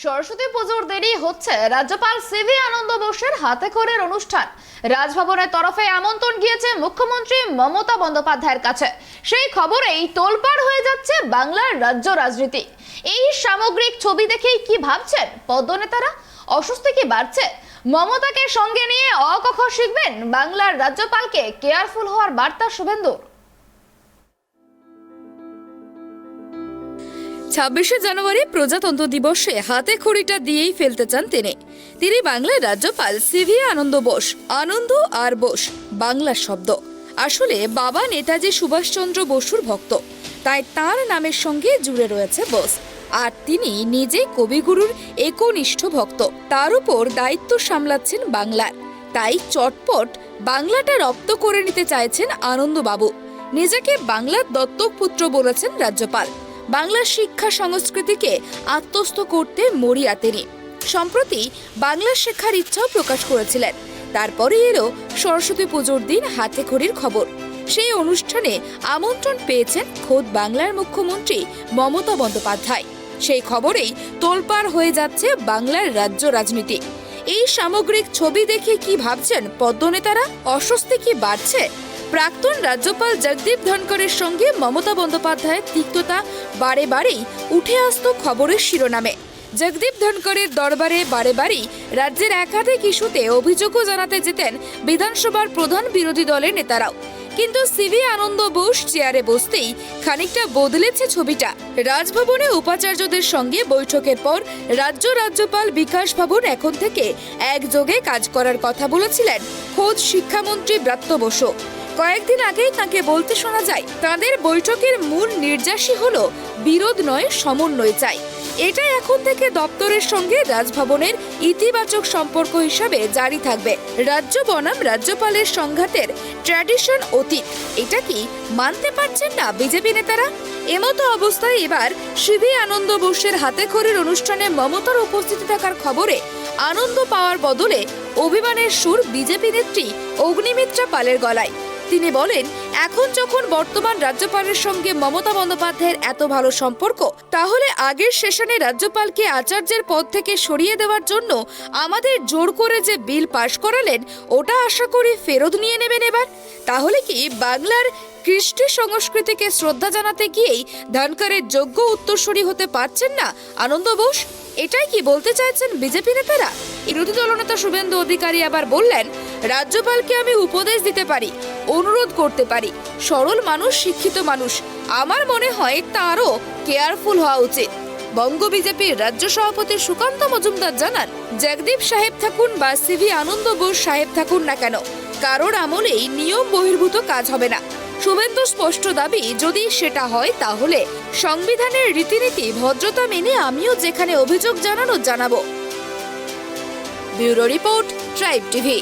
সরস্বতী পুজোর দেরি হচ্ছে, রাজ্যপাল সিভি আনন্দ বোসের হাতে খড়ির অনুষ্ঠান। রাজভবনের তরফে আমন্ত্রণ গিয়েছে মুখ্যমন্ত্রী মমতা বন্দ্যোপাধ্যায়ের কাছে। সেই খবরেই তোলপাড় হয়ে যাচ্ছে বাংলার রাজ্য রাজনীতি। এই সামগ্রিক ছবি দেখেই কি ভাবছেন পদ্মনেতারা? অস্বস্তি কি বাড়ছে? মমতাকে সঙ্গে নিয়ে অকখ শিখবেন বাংলার রাজ্যপালকে কেয়ারফুল হওয়ার বার্তা শুভেন্দুর। 26শে জানুয়ারি প্রজাতন্ত্র দিবসে হাতে খড়িটা দিয়েই ফেলতে চান তিনি বাংলার রাজ্যপাল সিভি আনন্দ বোস। আনন্দ আর বোস বাংলা শব্দ, আসলে বাবা নেতাজি সুভাষচন্দ্র বসুর ভক্ত, তাই তার নামের সঙ্গে জুড়ে রয়েছে বোস। আর তিনি নিজে কবিগুরুর একনিষ্ঠ ভক্ত, তার উপর দায়িত্ব সামলাচ্ছেন বাংলার, তাই চটপট বাংলাটা রপ্ত করে নিতে চাইছেন আনন্দবাবু। নিজেকে বাংলার দত্তক পুত্র বলেছেন রাজ্যপাল। বাংলার শিক্ষা সংস্কৃতিকে আত্মস্থ করতে মরিয়া তিনি। সম্প্রতি বাংলা শেখার ইচ্ছাও প্রকাশ করেছিলেন। তারপরে এলো সরস্বতী পুজোর দিন হাতে খড়ির খবর। সেই অনুষ্ঠানে আমন্ত্রণ পেয়েছেন খোদ বাংলার মুখ্যমন্ত্রী মমতা বন্দ্যোপাধ্যায়। সেই খবরেই তোলপাড় হয়ে যাচ্ছে বাংলার রাজ্য রাজনীতি। এই সামগ্রিক ছবি দেখে কি ভাবছেন পদ্মনেতারা? অস্বস্তি কি বাড়ছে? প্রাক্তন রাজ্যপাল জগদীপ ধনকরের সঙ্গে মমতা বন্দ্যোপাধ্যায়ের তিক্ততা বারে বারেই উঠে আসতো খবরের শিরোনামে। জগদীপ ধনকরের দরবারে বারে বারেই রাজ্যের একাধিক ইস্যুতে অভিযোগও জানাতে যেতেন বিধানসভার প্রধান বিরোধী দলের নেতারাও। কিন্তু সিভি আনন্দ বোস চেয়ারে বসতেই খানিকটা বদলেছে ছবিটা। রাজভবনে উপাচার্যদের সঙ্গে বৈঠকের পর রাজ্যপাল বিকাশ ভবন এখন থেকে একযোগে কাজ করার কথা বলেছিলেন খোদ শিক্ষামন্ত্রী ব্রাত্য বসু। কয়েকদিন আগেই তাকে বলতে শোনা যায়, তাদের বৈঠকের মূল নির্যাসই হলো বিরোধ নয়, সমন্বয় চাই। এটা এখন থেকে দপ্তরের সঙ্গে রাজভবনের ইতিবাচক সম্পর্ক হিসাবে জারি থাকবে। রাজ্য বনাম রাজ্যপালের সংঘাতের ট্র্যাডিশন অতীত, এটা কি মানতে পারছেন না বিজেপি নেতারা? এমতো অবস্থায় এবার সিভি আনন্দ বোসের হাতে খড়ির অনুষ্ঠানে মমতার উপস্থিতি থাকার খবরে আনন্দ পাওয়ার বদলে অভিমানের সুর বিজেপি নেত্রী অগ্নিমিত্রা পালের গলায়। তিনি বলেন, এখন যখন বর্তমান রাজ্যপালের সঙ্গে মমতা বন্দ্যোপাধ্যায়ের এত ভালো সম্পর্ক, তাহলে আগের সেশনে রাজ্যপালকে আচার্যের পদ থেকে সরিয়ে দেওয়ার জন্য আমাদের জোর করে যে বিল পাশ করালেন, ওটা আশা করি ফেরত নিয়ে নেবেন এবার। তাহলে কি বাংলার কৃষ্টি সংস্কৃতিকে শ্রদ্ধা জানাতে গিয়েই ধনকরের যোগ্য উত্তরসূরি হতে পারছেন না আনন্দ বোস? এটাই কি বলতে চাইছেন বিজেপি নেতারা? বিরোধী দলনেতা শুভেন্দু অধিকারী আবার বললেন, রাজ্যপালকে আমি উপদেশ দিতে পারি, অনুরোধ করতে পারি। সরল মানুষ, শিক্ষিত মানুষ, আমার মনে হয় তারও কেয়ারফুল হওয়া উচিত। বঙ্গ বিজেপির রাজ্য সভাপতি সুকান্ত মজুমদার জানান, জগদীপ সাহেব থাকুন বা সিভি আনন্দ বোস সাহেব থাকুন না কেন, কারোর আমলেই নিয়ম বহির্ভূত কাজ হবে না। শুভেন্দু স্পষ্ট দাবি, যদি সেটা হয় তাহলে সংবিধানের রীতিনীতি ভদ্রতা মেনে আমিও যেখানে অভিযোগ জানাবো। Bureau report, tribe TV.